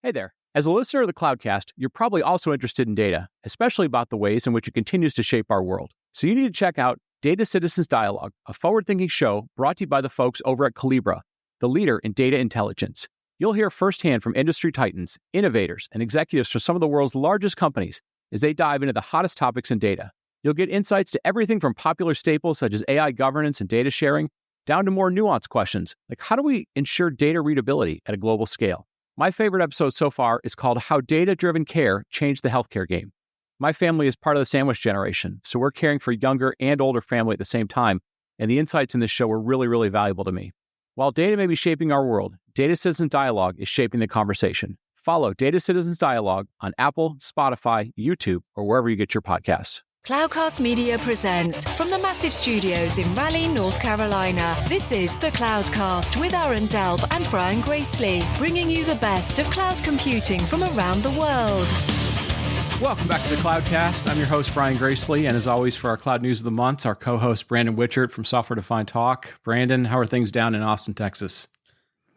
Hey there. As a listener of the Cloudcast, you're probably also interested in data, especially about the ways in which it continues to shape our world. So you need to check out Data Citizens Dialogue, a forward-thinking show brought to you by the folks over at Calibra, the leader in data intelligence. You'll hear firsthand from industry titans, innovators, and executives from some of the world's largest companies as they dive into the hottest topics in data. You'll get insights to everything from popular staples such as AI governance and data sharing, down to more nuanced questions like how do we ensure data readability at a global scale? My favorite episode so far is called How Data-Driven Care Changed the Healthcare Game. My family is part of the sandwich generation, so we're caring for younger and older family at the same time, and the insights in this show were really, really valuable to me. While data may be shaping our world, Data Citizens Dialogue is shaping the conversation. Follow Data Citizens Dialogue on Apple, Spotify, YouTube, or wherever you get your podcasts. Cloudcast Media presents from the massive studios in Raleigh, North Carolina. This is the Cloudcast with Aaron Delp and Brian Gracely, bringing you the best of cloud computing from around the world. Welcome back to the Cloudcast. I'm your host, Brian Gracely, and as always for our Cloud News of the Month, our co-host, Brandon Whichard from Software Defined Talk. Brandon, how are things down in Austin, Texas?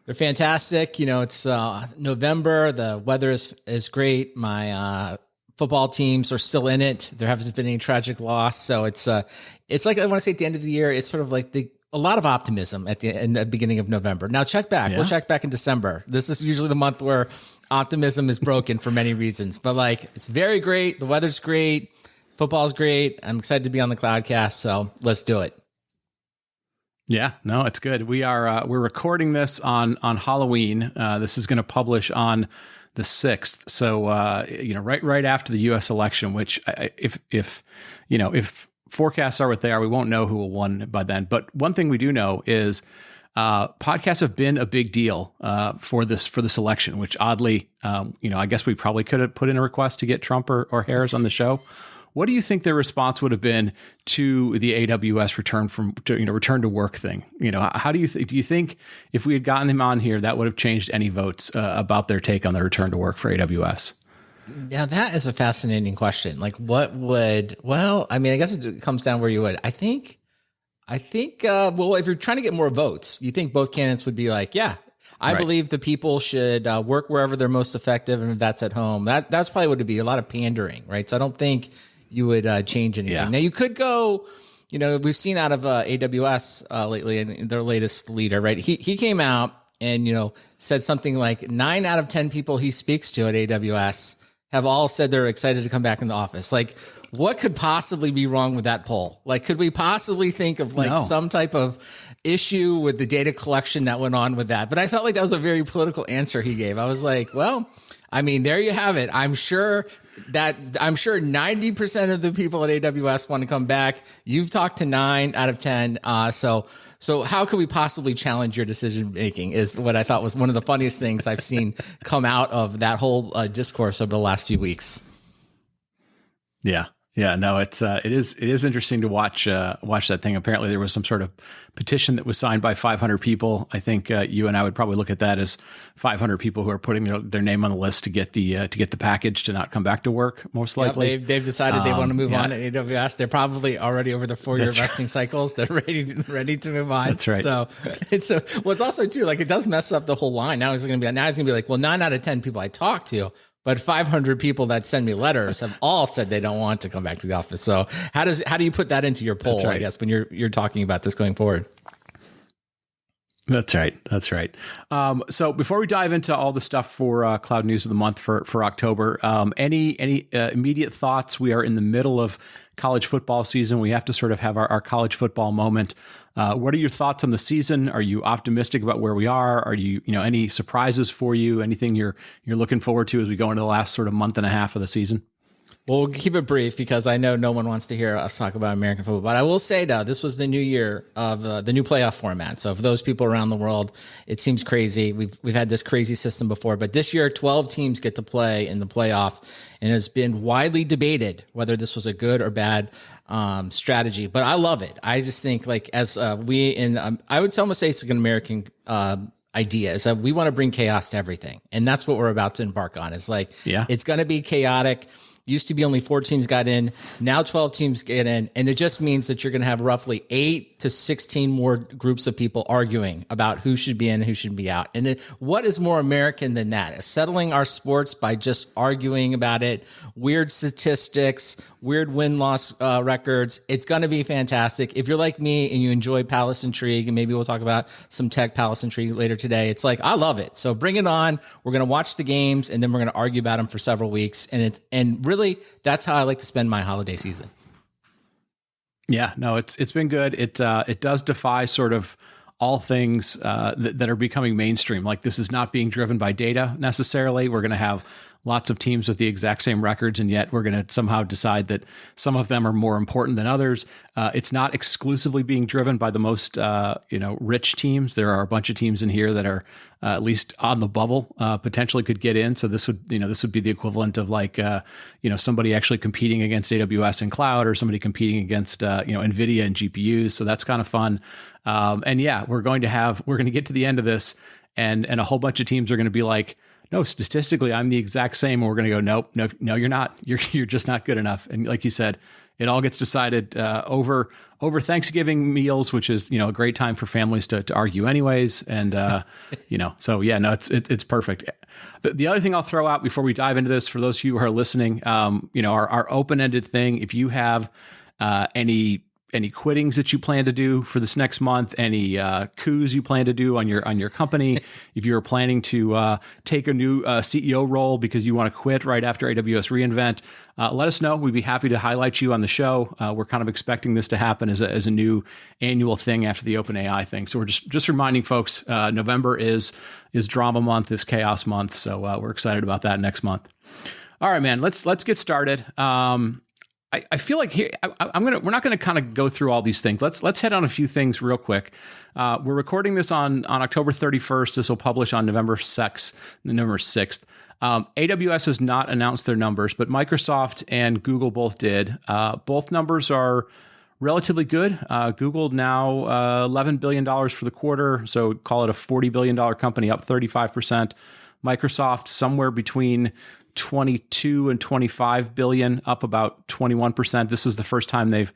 They're fantastic. You know, it's November. The weather is great. My football teams are still in it. There hasn't been any tragic loss. So it's like, I want to say at the end of the year, it's sort of like a lot of optimism in the beginning of November. Now check back. Yeah. We'll check back in December. This is usually the month where optimism is broken for many reasons, but like, it's very great. The weather's great. Football's great. I'm excited to be on the Cloudcast. So let's do it. Yeah, no, it's good. We're recording this on Halloween. This is going to publish on the 6th. So, right after the U.S. election, which if forecasts are what they are, we won't know who will win by then. But one thing we do know is podcasts have been a big deal for this election, which oddly, I guess we probably could have put in a request to get Trump or Harris on the show. What do you think their response would have been to the AWS return to work thing? How do you think if we had gotten them on here, that would have changed any votes about their take on the return to work for AWS? Yeah, that is a fascinating question. Like, I guess it comes down where you would. I think, if you're trying to get more votes, you think both candidates would be like, yeah, I believe the people should work wherever they're most effective, and if that's at home, that's probably what it'd be, a lot of pandering, right? So I don't think you would change anything. Yeah. Now you could go, we've seen out of AWS lately, and their latest leader, right? He came out and, said something like 9 out of 10 people he speaks to at AWS have all said they're excited to come back in the office. Like, what could possibly be wrong with that poll? Like, could we possibly think of some type of issue with the data collection that went on with that? But I felt like that was a very political answer he gave. I was like, well, I mean, there you have it. I'm sure 90% of the people at AWS want to come back. You've talked to 9 out of 10. So how could we possibly challenge your decision making is what I thought was one of the funniest things I've seen come out of that whole discourse over the last few weeks. Yeah. Yeah, no, it is interesting to watch that thing. Apparently, there was some sort of petition that was signed by 500 people. I think you and I would probably look at that as 500 people who are putting their name on the list to get the package to not come back to work. Most likely, they've decided they want to move on at AWS. They're probably already over the 4-year vesting cycles. They're ready to move on. That's right. So it's also too, like, it does mess up the whole line. Now he's going to be like, well, 9 out of 10 people I talked to. But 500 people that send me letters have all said they don't want to come back to the office. So how do you put that into your poll? Right. I guess when you're talking about this going forward. That's right. So before we dive into all the stuff for Cloud News of the Month for October, any immediate thoughts? We are in the middle of college football season. We have to sort of have our college football moment. What are your thoughts on the season? Are you optimistic about where we are? Are you, any surprises for you? Anything you're looking forward to as we go into the last sort of month and a half of the season? Well, we'll keep it brief because I know no one wants to hear us talk about American football. But I will say, though, this was the new year of the new playoff format. So for those people around the world, it seems crazy. We've had this crazy system before, but this year 12 teams get to play in the playoff, and it's been widely debated whether this was a good or bad strategy. But I love it. I just think, like, as I would almost say it's like an American idea, is that we want to bring chaos to everything, and that's what we're about to embark on. It's like, it's going to be chaotic. Used to be only 4 teams got in. Now 12 teams get in. And it just means that you're going to have roughly 8 to 16 more groups of people arguing about who should be in and who should be out. And what is more American than that? Settling our sports by just arguing about it, weird statistics, weird win-loss records. It's going to be fantastic. If you're like me and you enjoy Palace Intrigue, and maybe we'll talk about some tech Palace Intrigue later today, it's like, I love it. So bring it on. We're going to watch the games, and then we're going to argue about them for several weeks. And really, that's how I like to spend my holiday season. Yeah, no, it's been good. It does defy sort of all things that are becoming mainstream. Like, this is not being driven by data necessarily. We're going to have lots of teams with the exact same records, and yet we're going to somehow decide that some of them are more important than others. It's not exclusively being driven by the most, rich teams. There are a bunch of teams in here that are at least on the bubble, potentially could get in. So this would be the equivalent of like, somebody actually competing against AWS and cloud, or somebody competing against, NVIDIA and GPUs. So that's kind of fun. We're going to get to the end of this, and a whole bunch of teams are going to be like, no, statistically, I'm the exact same. And we're going to go, no, you're not. You're just not good enough. And like you said, it all gets decided over Thanksgiving meals, which is, a great time for families to argue anyways. And, it's perfect. The other thing I'll throw out before we dive into this, for those of you who are listening, our open-ended thing, if you have any quittings that you plan to do for this next month, any coups you plan to do on your company, if you're planning to take a new CEO role because you want to quit right after AWS reInvent, let us know. We'd be happy to highlight you on the show. We're kind of expecting this to happen as a new annual thing after the OpenAI thing. So we're just reminding folks, November is drama month, is chaos month. So we're excited about that next month. All right, man, let's get started. I feel like here we're not gonna kind of go through all these things. Let's hit on a few things real quick. We're recording this on October 31st. This will publish on November 6th. AWS has not announced their numbers, but Microsoft and Google both did. Both numbers are relatively good. Google now $11 billion for the quarter, so call it a $40 billion company, up 35%. Microsoft somewhere between 22 and 25 billion, up about 21%. This is the first time they've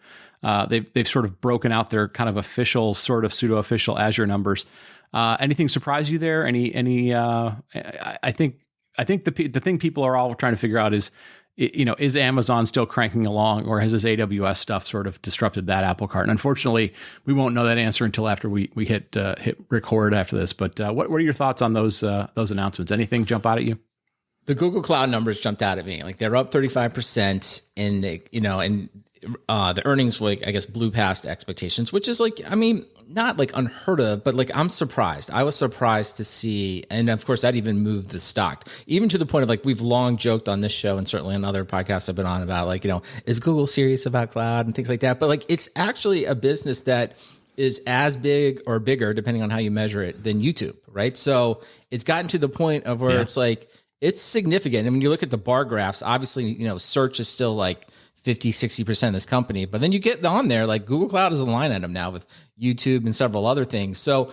sort of broken out their kind of official, sort of pseudo official Azure numbers. Anything surprise you there? I think the thing people are all trying to figure out is Amazon still cranking along, or has this AWS stuff sort of disrupted that apple cart? And unfortunately, we won't know that answer until after we hit record after this. But what are your thoughts on those announcements? Anything jump out at you? The Google Cloud numbers jumped out at me. Like, they're up 35%, and the earnings, like, I guess, blew past expectations, which is like, I mean, not like unheard of, but like, I'm surprised. I was surprised to see, and of course, that even moved the stock, even to the point of, like, we've long joked on this show and certainly on other podcasts I've been on about, like, is Google serious about cloud and things like that? But like, it's actually a business that is as big or bigger, depending on how you measure it, than YouTube, right? So it's gotten to the point of where it's like, it's significant. I mean, you look at the bar graphs, obviously, search is still like 50, 60% of this company, but then you get on there, like Google Cloud is a line item now with YouTube and several other things. So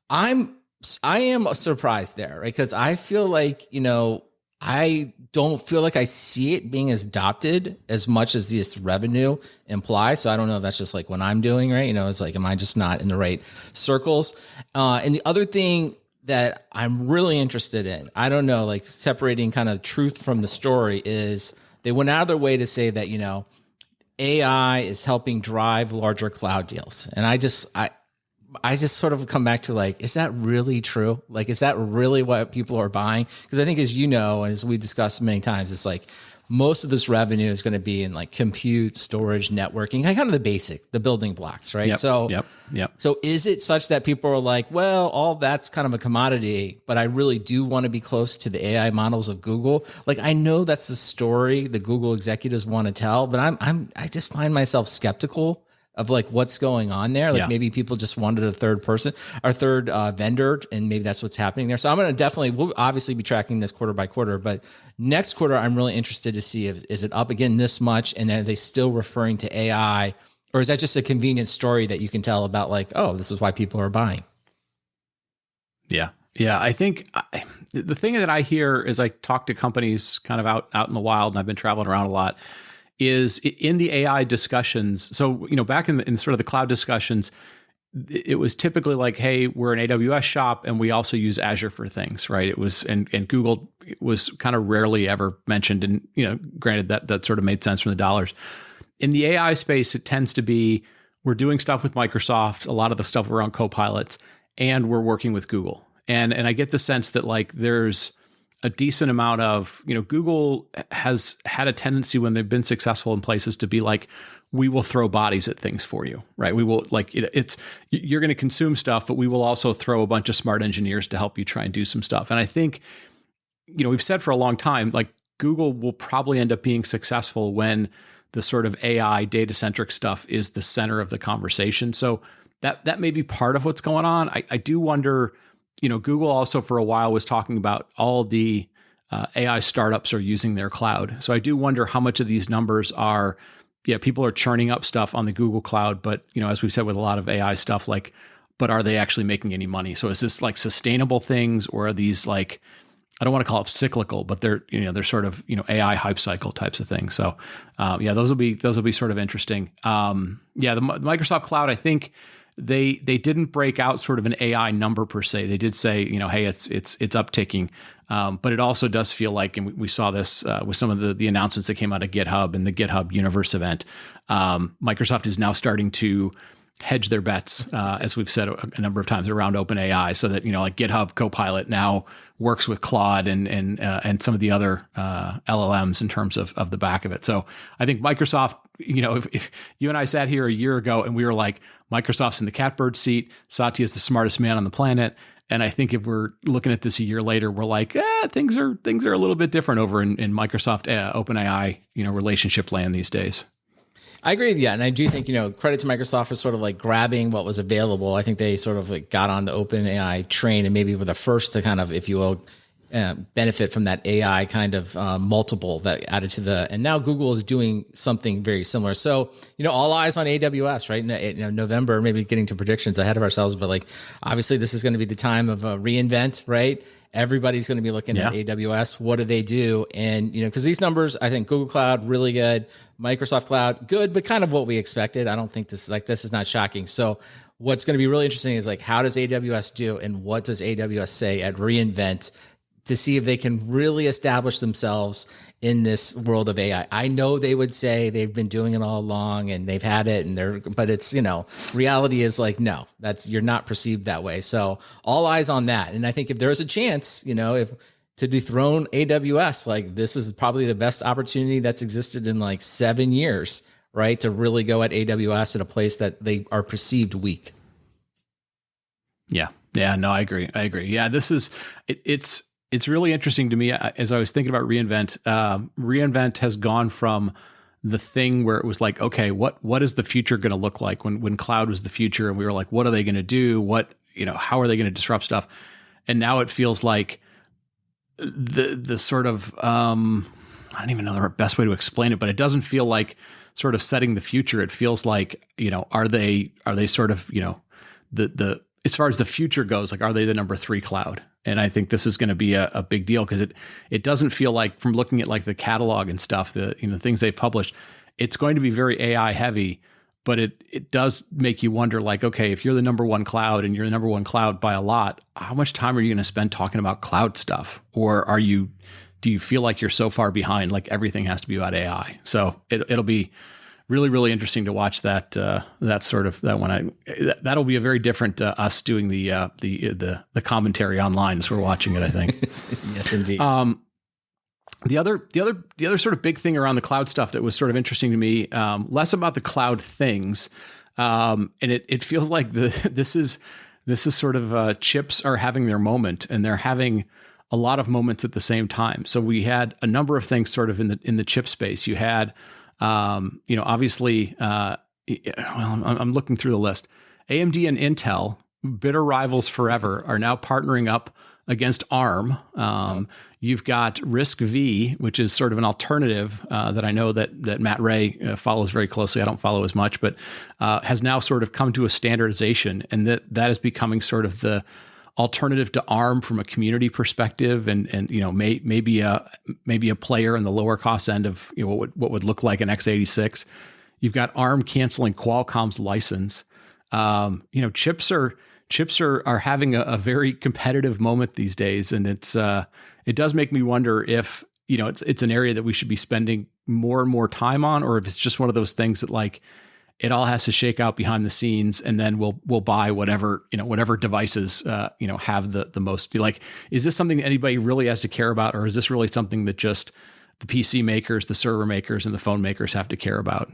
I am surprised there, right? Because I feel like, I don't feel like I see it being adopted as much as this revenue implies. So I don't know if that's just like what I'm doing, right? It's like, am I just not in the right circles? And the other thing that I'm really interested in, I don't know, like separating kind of truth from the story, is they went out of their way to say that, AI is helping drive larger cloud deals. And I just sort of come back to, like, is that really true? Like, is that really what people are buying? Because I think, as you know, and as we discussed many times, it's like most of this revenue is going to be in like compute, storage, networking, kind of the building blocks, right? Yep. So is it such that people are like, well, all that's kind of a commodity, but I really do want to be close to the AI models of Google? Like, I know that's the story the Google executives want to tell, but I just find myself skeptical of like what's going on there. Like, maybe people just wanted a third vendor, and maybe that's what's happening there. So I'm going to we'll obviously be tracking this quarter by quarter, but next quarter, I'm really interested to see is it up again this much? And are they still referring to AI, or is that just a convenient story that you can tell about, like, oh, this is why people are buying? Yeah. I think the thing that I hear as I talk to companies kind of out in the wild, and I've been traveling around a lot, is in the AI discussions. So, back in sort of the cloud discussions, it was typically like, hey, we're an AWS shop and we also use Azure for things, right? It was, and Google was kind of rarely ever mentioned. And, granted that sort of made sense from the dollars. In the AI space, it tends to be, we're doing stuff with Microsoft, a lot of the stuff around copilots, and we're working with Google. And I get the sense that like there's a decent amount of, Google has had a tendency when they've been successful in places to be like, we will throw bodies at things for you, right? We will you're going to consume stuff, but we will also throw a bunch of smart engineers to help you try and do some stuff. And I think, we've said for a long time, like Google will probably end up being successful when the sort of AI data centric stuff is the center of the conversation. So that may be part of what's going on. I do wonder, Google also for a while was talking about all the AI startups are using their cloud. So I do wonder how much of these numbers are, people are churning up stuff on the Google cloud, but as we've said with a lot of AI stuff, like, but are they actually making any money? So is this like sustainable things, or are these like, I don't want to call it cyclical, but they're sort of, AI hype cycle types of things. So those will be sort of interesting. The Microsoft cloud, I think they didn't break out sort of an AI number per se. They did say, hey, it's upticking. But it also does feel like, and we saw this with some of the announcements that came out of GitHub and the GitHub Universe event, Microsoft is now starting to hedge their bets, as we've said a number of times, around OpenAI, so that like GitHub Copilot now works with Claude and some of the other LLMs in terms of the back of it. So I think Microsoft, if you and I sat here a year ago and we were like, Microsoft's in the catbird seat, Satya is the smartest man on the planet. And I think if we're looking at this a year later, we're like, things are a little bit different over in Microsoft OpenAI, relationship land these days. I agree with you. And I do think, credit to Microsoft for sort of like grabbing what was available. I think they sort of like got on the OpenAI train and maybe were the first to kind of, if you will, benefit from that AI kind of multiple that added to and now Google is doing something very similar. So, all eyes on AWS, right? In November, maybe getting to predictions ahead of ourselves, but like, obviously this is going to be the time of a reinvent, right? Everybody's going to be looking at AWS. What do they do? And, because these numbers, I think Google Cloud, really good. Microsoft Cloud, good, but kind of what we expected. I don't think this is not shocking. So what's going to be really interesting is like, how does AWS do and what does AWS say at reInvent to see if they can really establish themselves in this world of AI. I know they would say they've been doing it all along and they've had it but it's, reality is like, no, you're not perceived that way. So all eyes on that. And I think if there's a chance, if to dethrone AWS, like this is probably the best opportunity that's existed in like 7 years, right? To really go at AWS at a place that they are perceived weak. Yeah. Yeah, no, I agree. Yeah, this is, it's really interesting to me as I was thinking about reInvent. reInvent has gone from the thing where it was like, okay, what is the future going to look like when cloud was the future? And we were like, what are they going to do? How are they going to disrupt stuff? And now it feels like the sort of, I don't even know the best way to explain it, but it doesn't feel like sort of setting the future. It feels like, are they sort of, the as far as the future goes, like, are they the number 3 cloud? And I think this is going to be a big deal because it doesn't feel like, from looking at like the catalog and stuff, the things they've published, it's going to be very AI heavy, but it does make you wonder, like, okay, if you're the number 1 cloud and you're the number 1 cloud by a lot, how much time are you going to spend talking about cloud stuff? Or do you feel like you're so far behind, like everything has to be about AI? So it'll be really, really interesting to watch that'll be a very different us doing the commentary online as we're watching it, I think. Yes, indeed. The other sort of big thing around the cloud stuff that was sort of interesting to me, less about the cloud things, and it feels like this is sort of chips are having their moment, and they're having a lot of moments at the same time. So we had a number of things sort of in the chip space. You had obviously, I'm looking through the list. AMD and Intel, bitter rivals forever, are now partnering up against ARM. You've got RISC-V, which is sort of an alternative that I know that Matt Ray follows very closely. I don't follow as much, but has now sort of come to a standardization, and that is becoming sort of the alternative to ARM from a community perspective, and maybe a player in the lower cost end of what would look like an x86. You've got ARM canceling Qualcomm's license. Chips are having a very competitive moment these days, and it does make me wonder if it's an area that we should be spending more and more time on, or if it's just one of those things that like it all has to shake out behind the scenes, and then we'll buy whatever devices have the most. Like, is this something that anybody really has to care about, or is this really something that just the PC makers, the server makers, and the phone makers have to care about?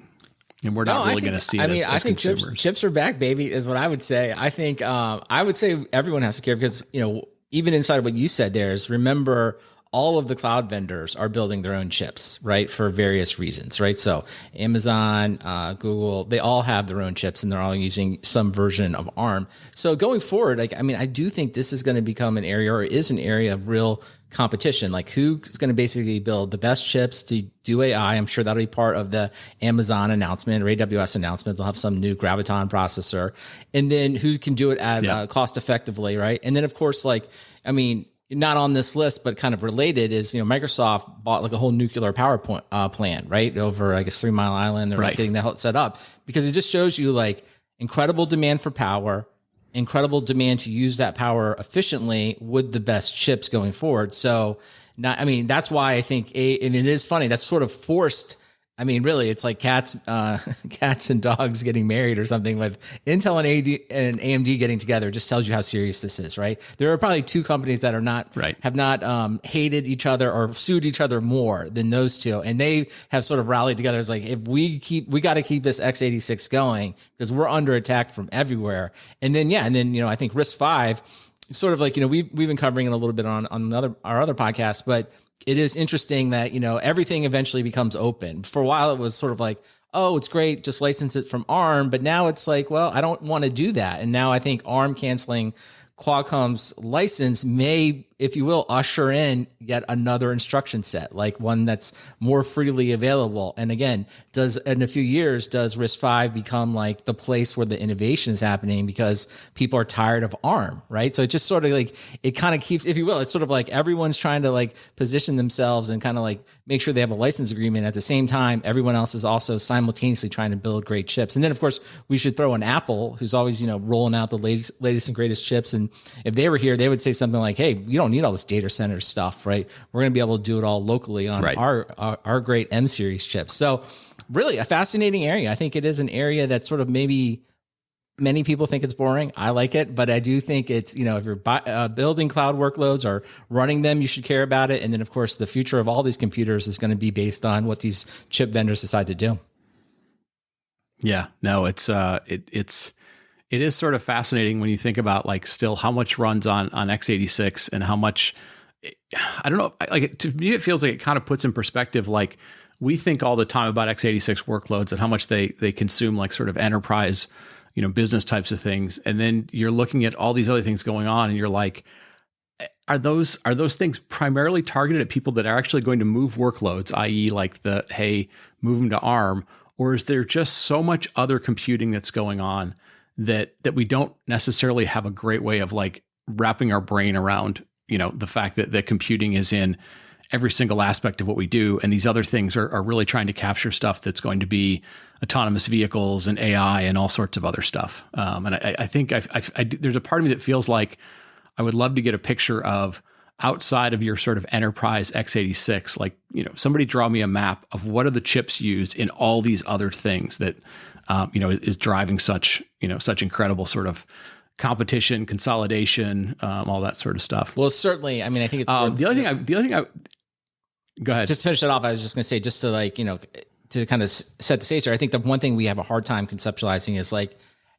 And we're not really going to see it. I think chips are back, baby, is what I would say. I think I would say everyone has to care because even inside of what you said there is, remember, all of the cloud vendors are building their own chips, right? For various reasons, right? So Amazon, Google, they all have their own chips and they're all using some version of ARM. So going forward, I do think this is going to become an area, or is an area, of real competition. Like, who's going to basically build the best chips to do AI? I'm sure that'll be part of the Amazon announcement or AWS announcement. They'll have some new Graviton processor, and then who can do it at cost effectively, right? And then of course, not on this list, but kind of related is, Microsoft bought like a whole nuclear power plant, right? Over, I guess, 3 Mile Island. They're getting that set up because it just shows you like incredible demand for power, incredible demand to use that power efficiently with the best chips going forward. So that's why I think and it is funny. That's sort of forced. Really, it's like cats and dogs getting married or something. With Intel and AMD getting together, just tells you how serious this is, right? There are probably two companies that have not hated each other or sued each other more than those two, and they have sort of rallied together. It's like, if we got to keep this x86 going because we're under attack from everywhere. And then I think RISC-V, sort of like we've been covering it a little bit on our other podcast, but it is interesting that, everything eventually becomes open. For a while, it was sort of like, oh, it's great, just license it from ARM. But now it's like, well, I don't want to do that. And now I think ARM canceling Qualcomm's license may, if you will, usher in yet another instruction set, like one that's more freely available. And again, in a few years, does RISC-V become like the place where the innovation is happening because people are tired of ARM, right? So it just sort of like, it kind of keeps, if you will, it's sort of like everyone's trying to like position themselves and kind of like make sure they have a license agreement. At the same time, everyone else is also simultaneously trying to build great chips. And then of course, we should throw in Apple, who's always, rolling out the latest and greatest chips. And if they were here, they would say something like, hey, you don't need all this data center stuff, right? We're going to be able to do it all locally on our great M series chips. So really a fascinating area. I think it is an area that sort of maybe many people think it's boring. I like it, but I do think it's, if you're building cloud workloads or running them, you should care about it. And then of course, the future of all these computers is going to be based on what these chip vendors decide to do. Yeah, no, it is sort of fascinating when you think about like still how much runs on x86 and how much, I don't know, like to me, it feels like it kind of puts in perspective, like we think all the time about x86 workloads and how much they consume like sort of enterprise, business types of things. And then you're looking at all these other things going on and you're like, are those things primarily targeted at people that are actually going to move workloads, i.e. like move them to ARM, or is there just so much other computing that's going on that we don't necessarily have a great way of like wrapping our brain around, the fact that computing is in every single aspect of what we do. And these other things are really trying to capture stuff that's going to be autonomous vehicles and AI and all sorts of other stuff. And I think there's a part of me that feels like I would love to get a picture of outside of your sort of enterprise x86, like, somebody draw me a map of what are the chips used in all these other things that, is driving such incredible sort of competition, consolidation, all that sort of stuff. Well, certainly. I mean, I think it's the other thing I go ahead. Just to finish that off, I was just going to say, just to like, to kind of set the stage here, I think the one thing we have a hard time conceptualizing is like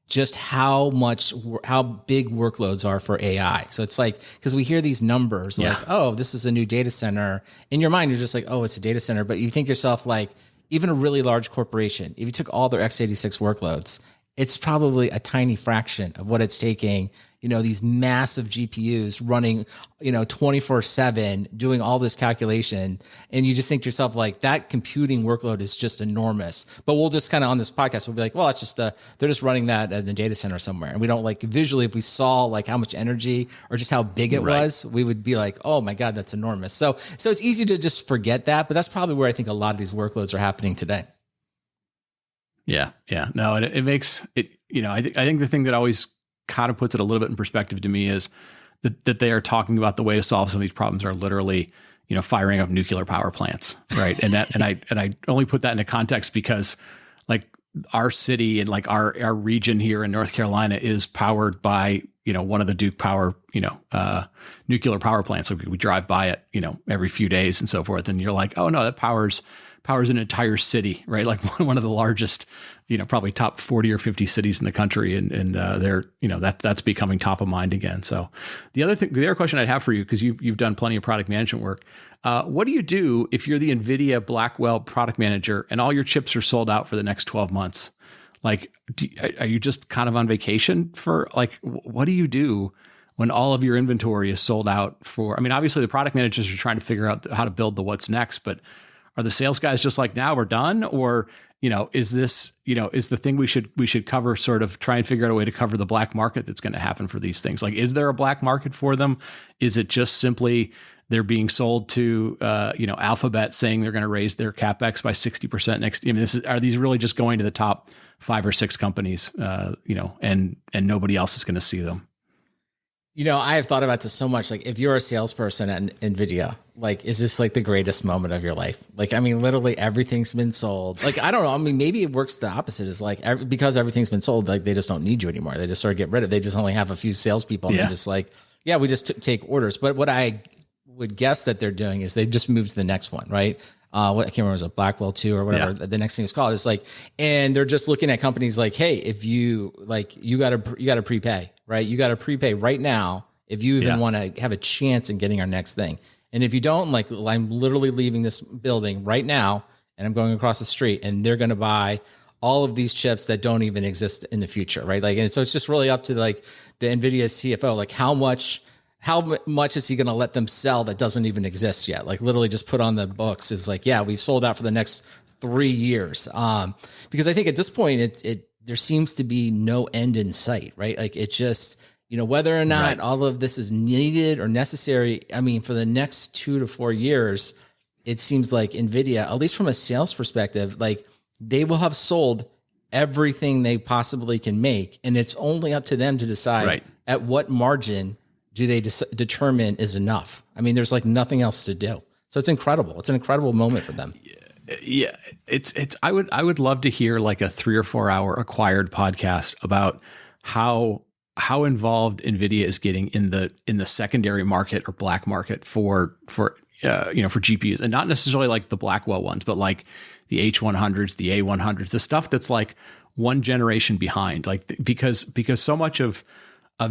just how big workloads are for AI. So it's like, because we hear these numbers like, oh, this is a new data center. In your mind, you're just like, oh, it's a data center. But you think yourself like, even a really large corporation, if you took all their x86 workloads, it's probably a tiny fraction of what it's taking, these massive GPUs running, 24/7, doing all this calculation. And you just think to yourself, like, that computing workload is just enormous. But we'll just kind of on this podcast, we'll be like, well, it's just they're just running that at a data center somewhere. And we don't like visually, if we saw like how much energy or just how big it was, we would be like, oh my God, that's enormous. So it's easy to just forget that, but that's probably where I think a lot of these workloads are happening today. Yeah. No, it makes it, I think the thing that always kind of puts it a little bit in perspective to me is that they are talking about the way to solve some of these problems are literally, firing up nuclear power plants. Right. And I only put that into context because like our city and like our region here in North Carolina is powered by, one of the Duke Power, nuclear power plants. So we drive by it, every few days and so forth. And you're like, oh no, that powers an entire city, right? Like one of the largest, probably top 40 or 50 cities in the country. And they're, that's becoming top of mind again. So the other question I'd have for you, because you've done plenty of product management work. What do you do if you're the NVIDIA Blackwell product manager and all your chips are sold out for the next 12 months? Like, are you just kind of on vacation for like, what do you do when all of your inventory is sold out for, obviously the product managers are trying to figure out how to build the what's next, but are the sales guys just like, now we're done? Or, is this, is the thing we should cover, sort of try and figure out a way to cover the black market that's going to happen for these things? Like, is there a black market for them? Is it just simply they're being sold to, Alphabet saying they're going to raise their CapEx by 60% next? Are these really just going to the top 5 or 6 companies, and nobody else is going to see them? I have thought about this so much. Like, if you're a salesperson at NVIDIA, like, is this like the greatest moment of your life? Like, literally everything's been sold. Like, I don't know. Maybe it works the opposite. Is like, because everything's been sold, like they just don't need you anymore. They just sort of get rid of it. They just only have a few salespeople and they're just like, yeah, we just take orders. But what I would guess that they're doing is they've just moved to the next one, right? I can't remember, was it Blackwell 2 or whatever the next thing is called. It's like, and they're just looking at companies like, hey, if you got to prepay, right? You got to prepay right now if you even want to have a chance in getting our next thing. And if you don't, like, I'm literally leaving this building right now and I'm going across the street and they're going to buy all of these chips that don't even exist in the future, right? Like, and so it's just really up to like the NVIDIA CFO, like how much is he going to let them sell that doesn't even exist yet? Like, literally just put on the books is like, yeah, we've sold out for the next 3 years. Because I think at this point, there seems to be no end in sight, right? Like, it just, whether or not all of this is needed or necessary, for the next 2 to 4 years, it seems like NVIDIA, at least from a sales perspective, like they will have sold everything they possibly can make. And it's only up to them to decide at what margin do they determine is enough. There's like nothing else to do. So it's incredible. It's an incredible moment for them. Yeah. I would love to hear like a 3 or 4 hour acquired podcast about how involved NVIDIA is getting in the secondary market or black market for GPUs, and not necessarily like the Blackwell ones, but like the H100s, the A100s, the stuff that's like one generation behind, like, because so much of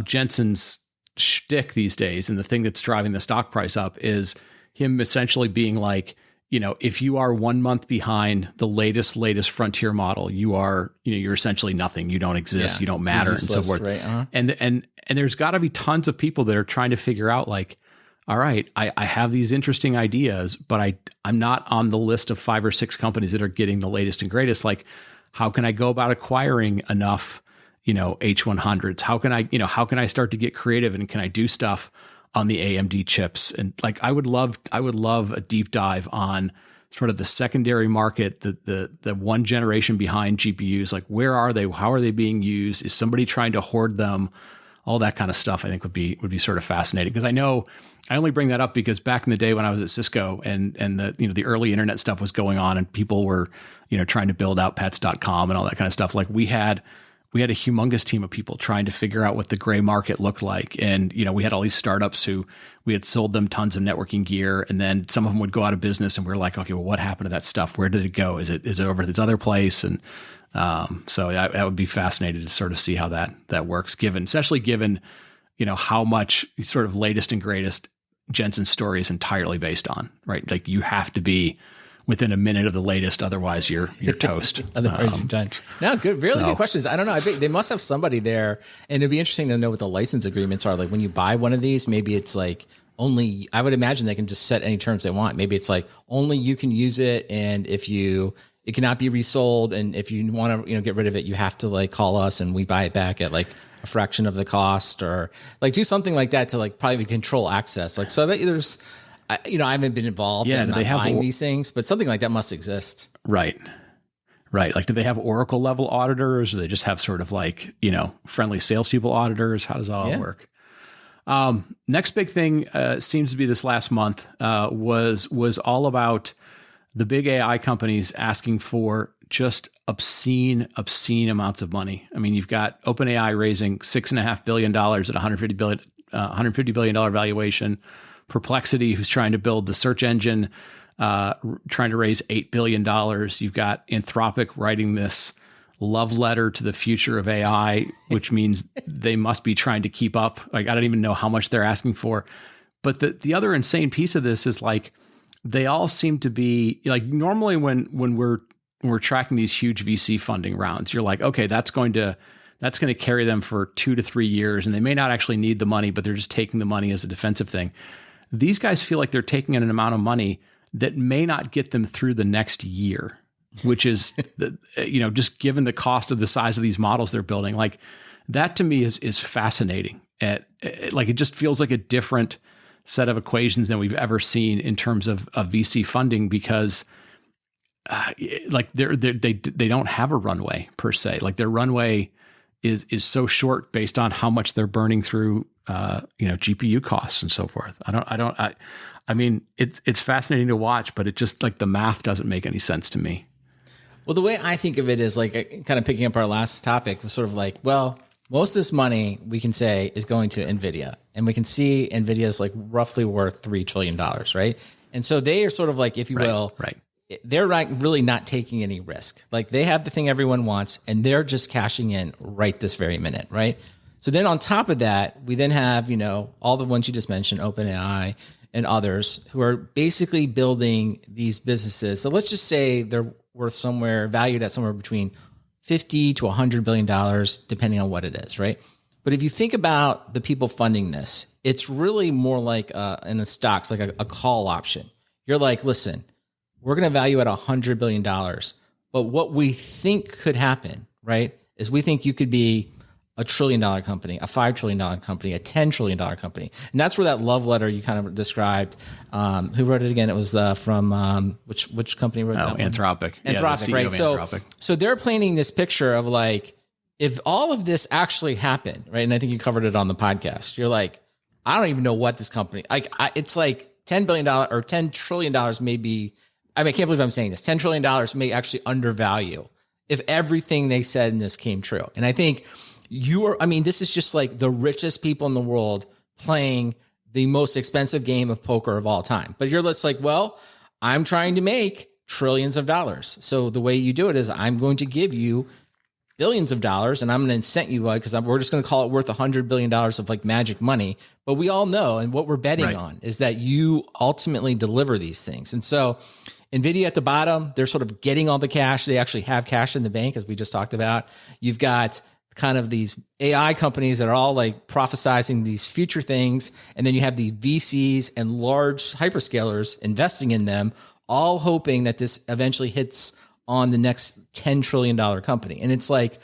Jensen's shtick these days, and the thing that's driving the stock price up, is him essentially being like, if you are 1 month behind the latest frontier model, you're essentially nothing. You don't exist. You don't matter, useless, and so forth. Right? Uh-huh. And there's got to be tons of people that are trying to figure out, like, all right, I have these interesting ideas, but I'm not on the list of 5 or 6 companies that are getting the latest and greatest. Like, how can I go about acquiring enough, H100s? How can I start to get creative, and can I do stuff on the AMD chips? And like, I would love a deep dive on sort of the secondary market, the one generation behind GPUs. Like, where are they? How are they being used? Is somebody trying to hoard them? All that kind of stuff, I think would be sort of fascinating, because I know I only bring that up because back in the day when I was at Cisco and the early internet stuff was going on and people were, trying to build out pets.com and all that kind of stuff. Like, we had a humongous team of people trying to figure out what the gray market looked like. And, we had all these startups who we had sold them tons of networking gear, and then some of them would go out of business, and we're like, okay, well, what happened to that stuff? Where did it go? Is it over this other place? And so that would be fascinating to sort of see how that works, especially given, how much sort of latest and greatest Jensen's story is entirely based on, right? Like, you have to be within a minute of the latest. Otherwise, you're toast. Otherwise, you're done. No, good, really good questions. I don't know. I bet they must have somebody there, and it'd be interesting to know what the license agreements are. Like when you buy one of these, maybe it's like only. I would imagine they can just set any terms they want. Maybe it's like only you can use it, and it cannot be resold. And if you want to, get rid of it, you have to like call us and we buy it back at like a fraction of the cost, or like do something like that to like probably control access. Like, so I bet you there's, I haven't been involved in buying these things, but something like that must exist. Right. Like, do they have Oracle level auditors, or they just have sort of like, friendly salespeople auditors? How does that all work? Next big thing seems to be this last month was all about the big AI companies asking for just obscene amounts of money. I mean, you've got OpenAI raising $6.5 billion at $150 billion valuation. Perplexity, who's trying to build the search engine, trying to raise $8 billion. You've got Anthropic writing this love letter to the future of AI, which means they must be trying to keep up. Like, I don't even know how much they're asking for. But the other insane piece of this is like, they all seem to be like, normally when we're tracking these huge VC funding rounds, you're like, okay, that's going to carry them for 2 to 3 years, and they may not actually need the money, but they're just taking the money as a defensive thing. These guys feel like they're taking in an amount of money that may not get them through the next year, which is, just given the cost of the size of these models they're building, like that to me is fascinating. Like, it just feels like a different set of equations than we've ever seen in terms of VC funding, because like they don't have a runway per se. Like their runway is so short based on how much they're burning through, GPU costs and so forth. I mean, it's fascinating to watch, but it just like the math doesn't make any sense to me. Well, the way I think of it is like kind of picking up our last topic was sort of like, well, most of this money we can say is going to NVIDIA, and we can see NVIDIA is like roughly worth $3 trillion, right? And so they are sort of like, if you will, they're like really not taking any risk. Like they have the thing everyone wants, and they're just cashing in right this very minute, right? So then on top of that, we then have, all the ones you just mentioned, OpenAI and others, who are basically building these businesses. So let's just say they're valued at somewhere between $50 to $100 billion, depending on what it is, right? But if you think about the people funding this, it's really more like in the stocks, like a call option. You're like, listen, we're going to value at $100 billion. But what we think could happen, right, is we think you could be a $1 trillion company, a $5 trillion company, a $10 trillion company. And that's where that love letter you kind of described, who wrote it again? It was from which company wrote that one? Anthropic. Anthropic, right? So they're painting this picture of like, if all of this actually happened, right? And I think you covered it on the podcast. You're like, I don't even know what this company, it's like $10 billion or $10 trillion may be, I can't believe I'm saying this. $10 trillion may actually undervalue if everything they said in this came true. And I think this is just like the richest people in the world playing the most expensive game of poker of all time. But you're just like, well, I'm trying to make trillions of dollars. So the way you do it is I'm going to give you billions of dollars, and I'm going to incent you because we're just going to call it worth $100 billion of like magic money. But we all know, and what we're betting on is that you ultimately deliver these things. And so NVIDIA at the bottom, they're sort of getting all the cash. They actually have cash in the bank, as we just talked about. You've got kind of these AI companies that are all like prophesizing these future things. And then you have the VCs and large hyperscalers investing in them, all hoping that this eventually hits on the next $10 trillion company. And it's like,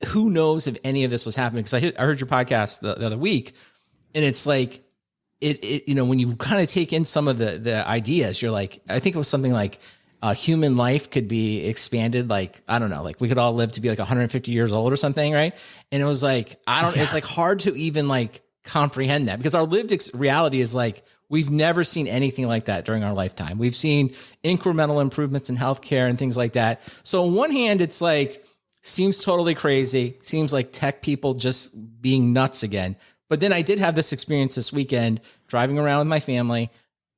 who knows if any of this was happening? Because I heard your podcast the other week, and it's like, when you kind of take in some of the ideas, you're like, I think it was something like human life could be expanded. Like, I don't know, like we could all live to be like 150 years old or something. Right. And it was like, it's like hard to even like comprehend that, because our lived reality is like, we've never seen anything like that during our lifetime. We've seen incremental improvements in healthcare and things like that. So on one hand, it's like, seems totally crazy. Seems like tech people just being nuts again. But then I did have this experience this weekend driving around with my family,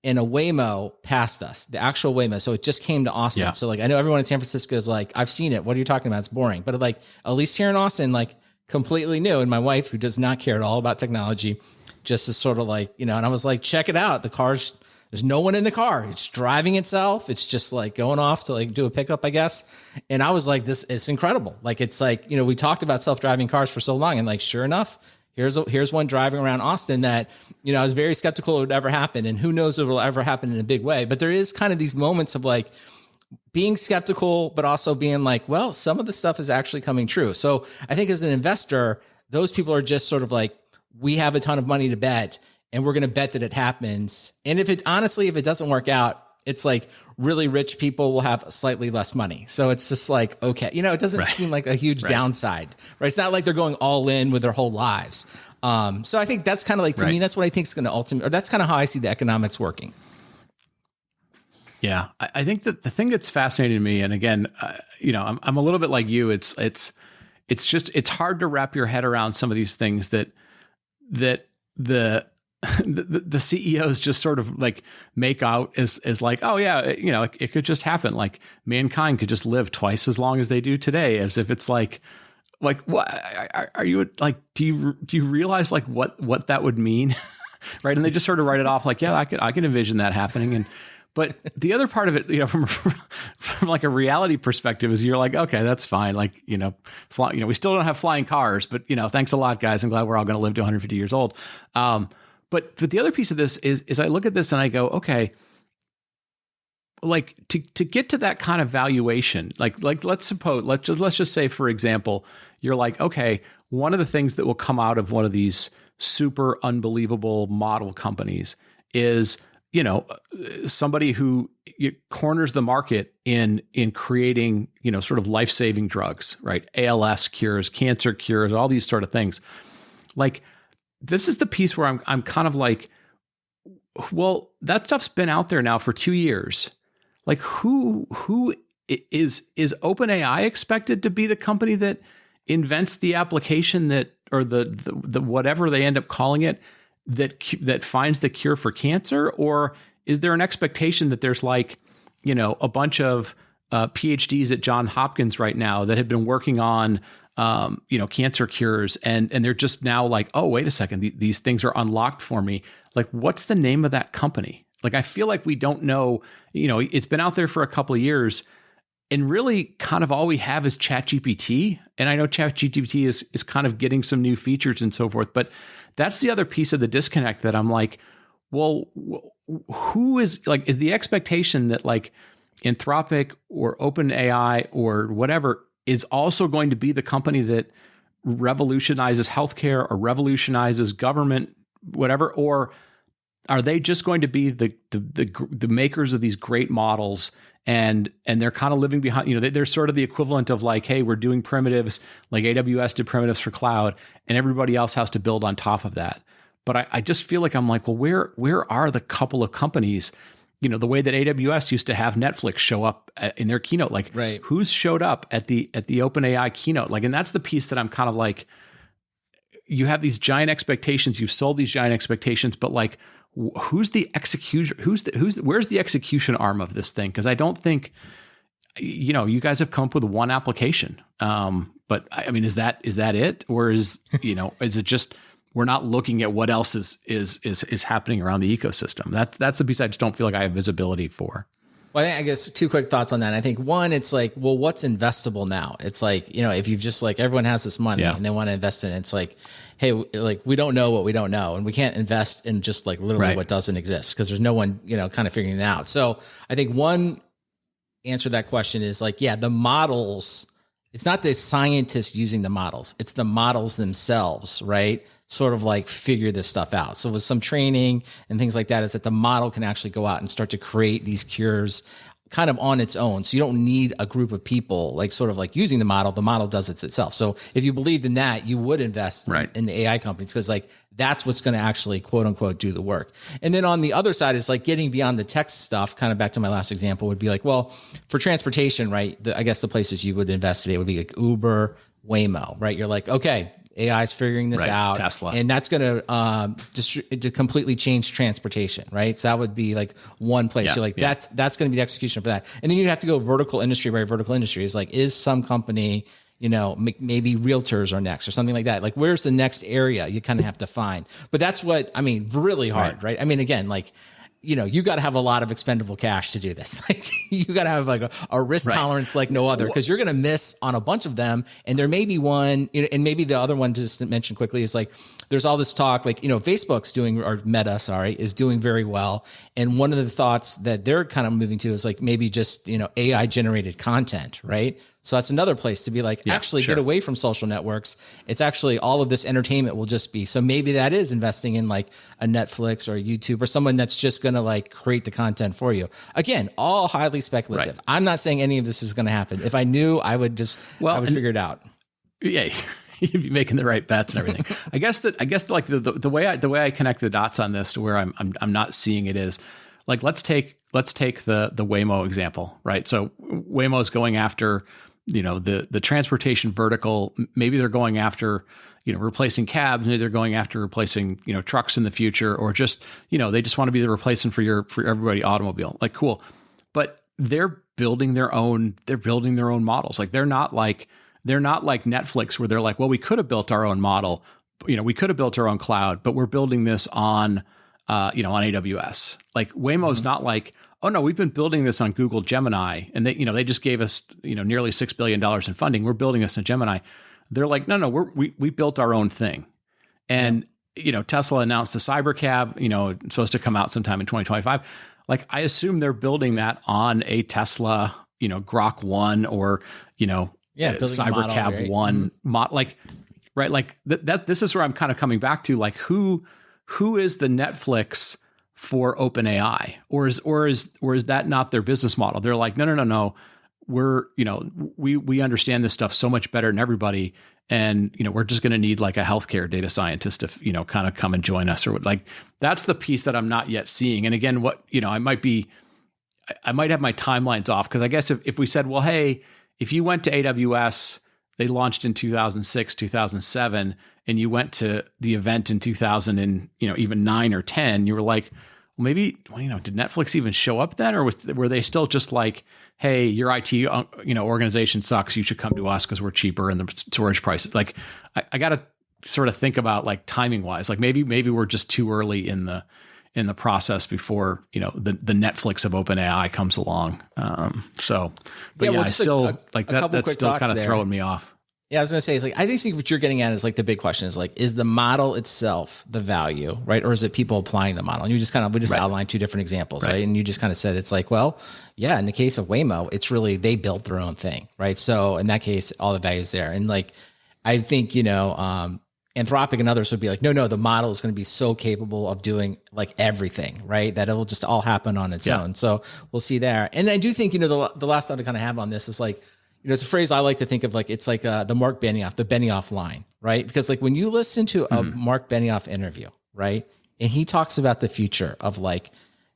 and a Waymo passed us, the actual Waymo. So it just came to Austin. Yeah. So like, I know everyone in San Francisco is like, I've seen it. What are you talking about? It's boring. But like, at least here in Austin, like completely new. And my wife, who does not care at all about technology, just is sort of like, and I was like, check it out. There's There's no one in the car. It's driving itself. It's just like going off to like do a pickup, I guess. And I was like, this is incredible. Like, it's like, we talked about self-driving cars for so long, and like, sure enough, here's one driving around Austin that, I was very skeptical it would ever happen, and who knows if it'll ever happen in a big way. But there is kind of these moments of like being skeptical, but also being like, well, some of the stuff is actually coming true. So I think as an investor, those people are just sort of like, we have a ton of money to bet, and we're going to bet that it happens. And if it doesn't work out, it's like really rich people will have slightly less money. So it's just like, okay, it doesn't seem like a huge downside, right? It's not like they're going all in with their whole lives. So I think that's kind of like, to me, that's what I think is going to ultimately, or that's kind of how I see the economics working. Yeah. I think that the thing that's fascinating to me, and again, I'm a little bit like you, it's hard to wrap your head around some of these things that the CEOs just sort of like make out as like, oh yeah, it could just happen. Like mankind could just live twice as long as they do today, as if it's like what are you like? Do you realize like what that would mean? Right. And they just sort of write it off like, yeah, I can envision that happening. But the other part of it, from like a reality perspective, is you're like, okay, that's fine. Like, we still don't have flying cars, but thanks a lot, guys. I'm glad we're all going to live to 150 years old. But the other piece of this is I look at this and I go, okay, like to get to that kind of valuation, like let's just say, for example, you're like, okay, one of the things that will come out of one of these super unbelievable model companies is, somebody who corners the market in creating, sort of life-saving drugs, right? ALS cures, cancer cures, all these sort of things. Like, this is the piece where I'm kind of like, well, that stuff's been out there now for 2 years. Like, who is OpenAI expected to be the company that invents the application that, or the whatever they end up calling it, that finds the cure for cancer? Or is there an expectation that there's like, a bunch of PhDs at Johns Hopkins right now that have been working on cancer cures, and they're just now like, oh, wait a second, these things are unlocked for me. Like, what's the name of that company? Like, I feel like we don't know, it's been out there for a couple of years, and really kind of all we have is ChatGPT. And I know ChatGPT is kind of getting some new features and so forth, but that's the other piece of the disconnect that I'm like, well, who is the expectation that like Anthropic or OpenAI or whatever is also going to be the company that revolutionizes healthcare or revolutionizes government, whatever? Or are they just going to be the makers of these great models, and they're kind of living behind, they're sort of the equivalent of like, hey, we're doing primitives, like AWS did primitives for cloud, and everybody else has to build on top of that. But I just feel like I'm like, well, where are the couple of companies, the way that AWS used to have Netflix show up in their keynote, like right. Who's showed up at the OpenAI keynote? Like, and that's the piece that I'm kind of like, you have these giant expectations, you've sold these giant expectations, but like, who's the execution? Where's the execution arm of this thing? Because I don't think, you guys have come up with one application. But I mean, is that it, or is is it just we're not looking at what else is happening around the ecosystem? That's the piece I just don't feel like I have visibility for. Well, I guess two quick thoughts on that. I think one, it's like, well, what's investable now? It's like, if you've just like, everyone has this money and they want to invest in it. It's like, hey, like we don't know what we don't know, and we can't invest in just like literally what doesn't exist because there's no one, kind of figuring it out. So I think one answer to that question is like, yeah, the models, it's not the scientists using the models, it's the models themselves, right? Sort of like figure this stuff out. So with some training and things like that, is that the model can actually go out and start to create these cures kind of on its own. So you don't need a group of people like sort of like using the model does it itself. So if you believed in that, you would invest in the AI companies, because like that's what's going to actually quote unquote do the work. And then on the other side is like getting beyond the text stuff, kind of back to my last example, would be like, well, for transportation, right? I guess the places you would invest today would be like Uber, Waymo, right? You're like, okay, AI is figuring this out, Tesla, and that's going to completely change transportation, right? So that would be like one place. Yeah, you're like, that's going to be the execution for that. And then you have to go vertical industry by vertical industry. Is like, is some company, maybe realtors are next or something like that. Like, where's the next area you kind of have to find? But that's what, I mean, really hard, right? I mean, again, like, you got to have a lot of expendable cash to do this. Like you got to have like a risk tolerance like no other, because you're going to miss on a bunch of them. And there may be one, and maybe the other one just to mention quickly is like, there's all this talk, like, Facebook's doing, or Meta, is doing very well. And one of the thoughts that they're kind of moving to is like maybe just, AI generated content, right? So that's another place to be like, get away from social networks. It's actually all of this entertainment will just be. So maybe that is investing in like a Netflix or a YouTube or someone that's just going to like create the content for you. Again, all highly speculative. Right. I'm not saying any of this is going to happen. If I knew, I would figure it out. Yeah. You'd be making the right bets and everything. I guess the way I connect the dots on this to where I'm not seeing it is like, let's take the Waymo example, right? So Waymo is going after, the transportation vertical. Maybe they're going after, replacing cabs. Maybe they're going after replacing, trucks in the future, or just, they just want to be the replacement for everybody automobile. Like, cool. But they're building their own models. Like they're not like Netflix, where they're like, well, we could have built our own model, we could have built our own cloud, but we're building this on AWS. Like Waymo's not like, oh no, we've been building this on Google Gemini, and they just gave us, nearly $6 billion in funding. We're building this in Gemini. They're like, no, we built our own thing. And, Tesla announced the Cybercab, it's supposed to come out sometime in 2025. Like, I assume they're building that on a Tesla, Grok 1 or, Cybercab 1 like, right. Like that, this is where I'm kind of coming back to, like, who is the Netflix for OpenAI, or is that not their business model? They're like, no. We're, we understand this stuff so much better than everybody. And, we're just going to need like a healthcare data scientist to, kind of come and join us, or like, that's the piece that I'm not yet seeing. And again, I might have my timelines off. Cause I guess if we said, well, hey, if you went to AWS, they launched in 2006, 2007, and you went to the event in 2000 and, even 9 or 10, you were like, well, maybe, did Netflix even show up then? Or were they still just like, hey, your IT, organization sucks. You should come to us because we're cheaper and the storage prices. Like, I got to sort of think about like timing wise, like maybe we're just too early in the process before, the Netflix of OpenAI comes along. I still like that. That's still kind of throwing me off. Yeah, I was going to say, it's like, I think what you're getting at is like the big question is like, is the model itself the value, right? Or is it people applying the model? And we just outlined two different examples, right? And you just kind of said, it's like, well, yeah, in the case of Waymo, it's really, they built their own thing, right? So in that case, all the value is there. And like, I think, Anthropic and others would be like, no, the model is going to be so capable of doing like everything, right? That it will just all happen on its own. So we'll see there. And I do think, the last thought to kind of have on this is like, it's a phrase I like to think of, like, it's like the Mark Benioff, the Benioff line, right? Because like when you listen to a Mark Benioff interview, right? And he talks about the future of like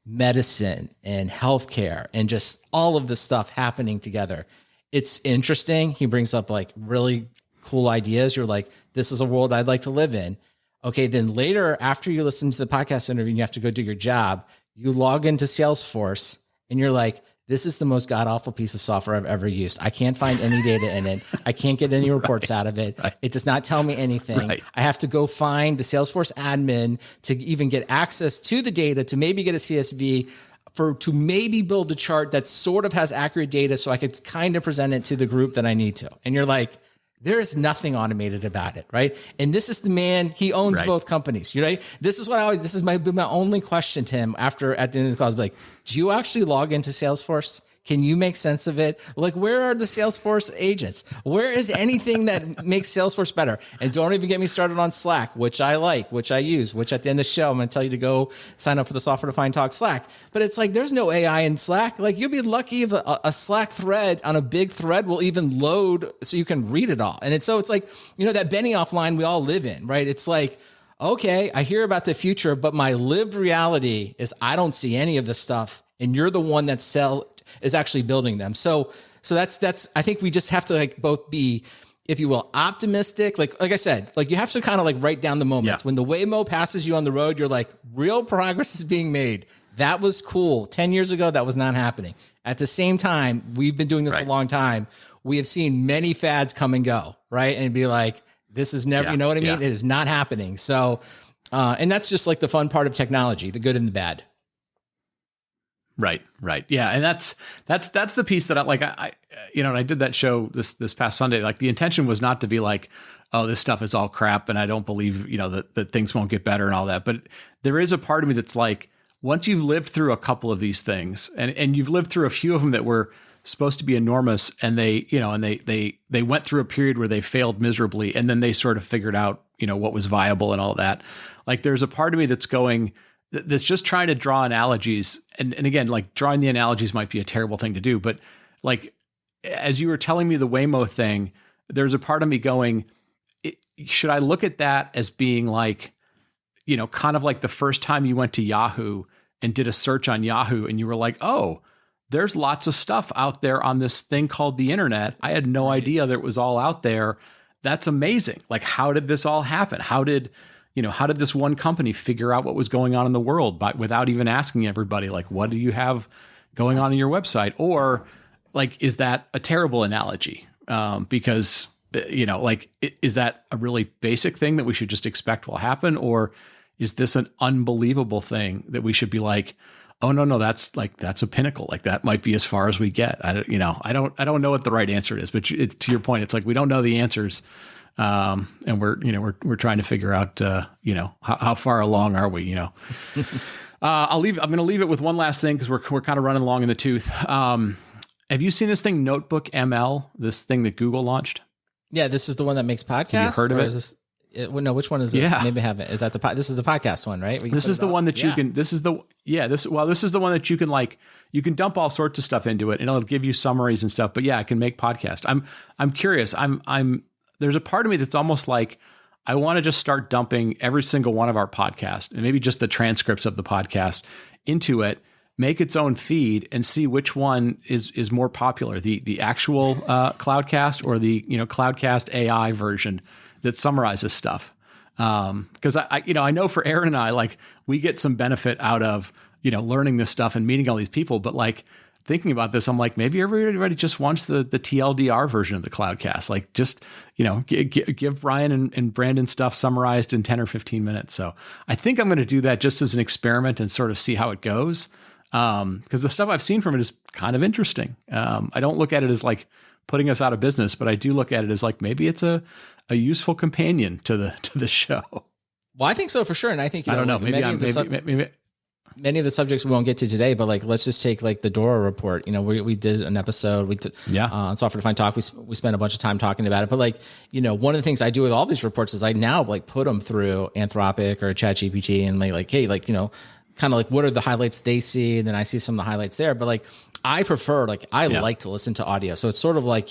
medicine and healthcare and just all of this stuff happening together. It's interesting. He brings up like really cool ideas. You're like, this is a world I'd like to live in. Okay. Then later, after you listen to the podcast interview and you have to go do your job, you log into Salesforce and you're like, this is the most god-awful piece of software I've ever used. I can't find any data in it. I can't get any reports out of it. It does not tell me anything. I have to go find the Salesforce admin to even get access to the data, to maybe get a CSV to maybe build a chart that sort of has accurate data so I could kind of present it to the group that I need to. And you're like, there is nothing automated about it, right? And this is the man, he owns both companies, right? This is my only question to him at the end of the call. I was like, do you actually log into Salesforce? Can you make sense of it? Like, where are the Salesforce agents? Where is anything that makes Salesforce better? And don't even get me started on Slack, which I like, which I use, which at the end of the show, I'm going to tell you to go sign up for the Software Defined Talk Slack. But it's like, there's no AI in Slack. Like, you'll be lucky if a Slack thread on a big thread will even load so you can read it all. And it's like, that Benioff line we all live in, right? It's like, okay, I hear about the future, but my lived reality is I don't see any of this stuff. And you're the one that is actually building them. So that's, I think we just have to like both be, if you will, optimistic. Like I said, like you have to kind of like write down the moments when the Waymo passes you on the road, you're like, real progress is being made. That was cool. 10 years ago, that was not happening. At the same time, we've been doing this a long time. We have seen many fads come and go, right? And be like, this is never, you know what I mean? It is not happening. So, and that's just like the fun part of technology, the good and the bad. Right. Yeah. And that's the piece that I and I did that show this past Sunday. Like the intention was not to be like, oh, this stuff is all crap and I don't believe, that things won't get better and all that. But there is a part of me that's like, once you've lived through a couple of these things and you've lived through a few of them that were supposed to be enormous and they went through a period where they failed miserably and then they sort of figured out, what was viable and all that. Like there's a part of me that's just trying to draw analogies. And again, like drawing the analogies might be a terrible thing to do, but like, as you were telling me the Waymo thing, there's a part of me going, should I look at that as being like, kind of like the first time you went to Yahoo and did a search on Yahoo and you were like, oh, there's lots of stuff out there on this thing called the internet. I had no idea that it was all out there. That's amazing. Like, how did this all happen? How did this one company figure out what was going on in the world without even asking everybody, like, what do you have going on in your website? Or like, is that a terrible analogy? Because, is that a really basic thing that we should just expect will happen? Or is this an unbelievable thing that we should be like, oh, no, that's a pinnacle. Like that might be as far as we get. I don't know what the right answer is, but to your point, it's like, we don't know the answers. And we're trying to figure out, how far along are we, I'm going to leave it with one last thing because we're kind of running along in the tooth. Have you seen this thing, Notebook ML, this thing that Google launched? Yeah. This is the one that makes podcasts. Have you heard of it? No, which one is this? Yeah. Maybe I haven't. Is that this is the podcast one, right? This is the one that you can, this is the one that you can dump all sorts of stuff into it and it'll give you summaries and stuff, but yeah, I can make podcasts. I'm curious. There's a part of me that's almost like, I want to just start dumping every single one of our podcasts and maybe just the transcripts of the podcast into it, make its own feed and see which one is more popular, the actual Cloudcast or the Cloudcast AI version that summarizes stuff. Because I know for Aaron and I, like, we get some benefit out of learning this stuff and meeting all these people, but like thinking about this, I'm like, maybe everybody just wants the TLDR version of the Cloudcast. Like just give Brian and Brandon stuff summarized in 10 or 15 minutes. So I think I'm going to do that just as an experiment and sort of see how it goes. Because the stuff I've seen from it is kind of interesting. I don't look at it as like putting us out of business, but I do look at it as like, maybe it's a useful companion to the show. Well, I think so for sure. And I think, I don't know, maybe many of the subjects we won't get to today, but like, let's just take like the Dora report. We did an episode, on Software Defined Talk. We spent a bunch of time talking about it, but like, one of the things I do with all these reports is I now like put them through Anthropic or ChatGPT and like, hey, like, kind of like what are the highlights they see? And then I see some of the highlights there, but like, I prefer, like, like to listen to audio. So it's sort of like,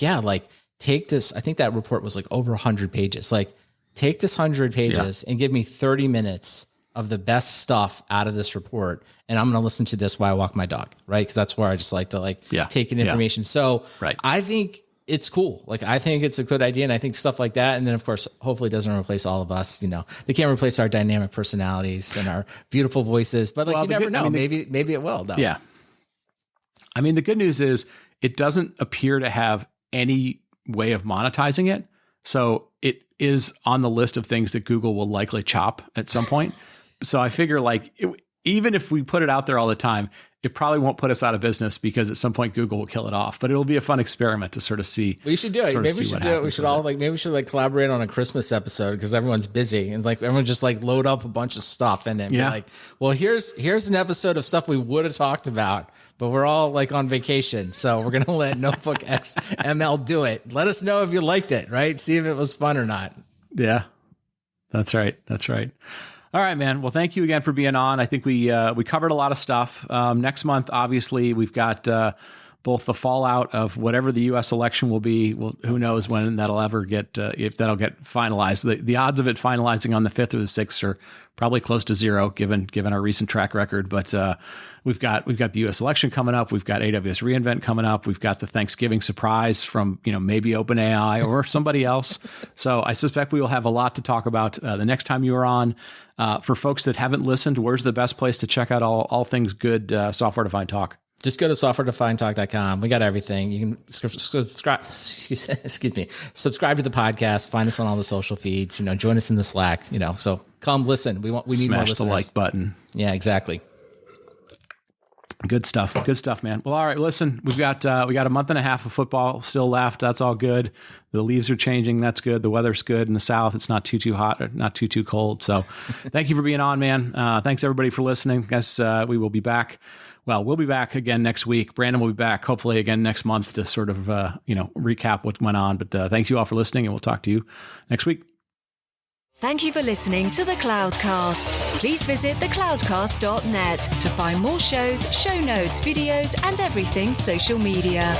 take this. I think that report was like over 100 pages. Like, take this 100 pages and give me 30 minutes of the best stuff out of this report. And I'm going to listen to this while I walk my dog. Right. Cause that's where I just like to take in information. So I think it's cool. Like, I think it's a good idea. And I think stuff like that. And then of course, hopefully it doesn't replace all of us. They can't replace our dynamic personalities and our beautiful voices, but like, you never know. Maybe it will though. Yeah. I mean, the good news is it doesn't appear to have any way of monetizing it. So it is on the list of things that Google will likely chop at some point. So I figure even if we put it out there all the time, it probably won't put us out of business because at some point Google will kill it off, but it'll be a fun experiment to sort of see. We should do it. Maybe we should do it. We should all maybe we should collaborate on a Christmas episode because everyone's busy and like everyone just like load up a bunch of stuff and then be like, well, here's an episode of stuff we would have talked about, but we're all like on vacation. So we're going to let Notebook X ML do it. Let us know if you liked it, right? See if it was fun or not. Yeah, that's right. All right, man. Well, thank you again for being on. I think we covered a lot of stuff. Next month, obviously, we've got both the fallout of whatever the U.S. election will be. Well, who knows when that'll ever get, if that'll get finalized. The odds of it finalizing on the 5th or the 6th are probably close to zero, given our recent track record. But we've got the U.S. election coming up. We've got AWS reInvent coming up. We've got the Thanksgiving surprise from maybe OpenAI or somebody else. So I suspect we will have a lot to talk about the next time you are on. For folks that haven't listened, where's the best place to check out all things good software defined talk? Just go to softwaredefinedtalk.com. We got everything. You can subscribe. Excuse me. Subscribe to the podcast. Find us on all the social feeds. Join us in the Slack. So come listen. We need more listeners. Smash the like button. Yeah, exactly. Good stuff. Good stuff, man. Well, all right. Listen, we got a month and a half of football still left. That's all good. The leaves are changing. That's good. The weather's good in the South. It's not too hot or not too cold. So thank you for being on, man. Thanks everybody for listening. Guess we will be back. Well, we'll be back again next week. Brandon will be back hopefully again next month to sort of, recap what went on. But thanks you all for listening, and we'll talk to you next week. Thank you for listening to The Cloudcast. Please visit thecloudcast.net to find more shows, show notes, videos, and everything social media.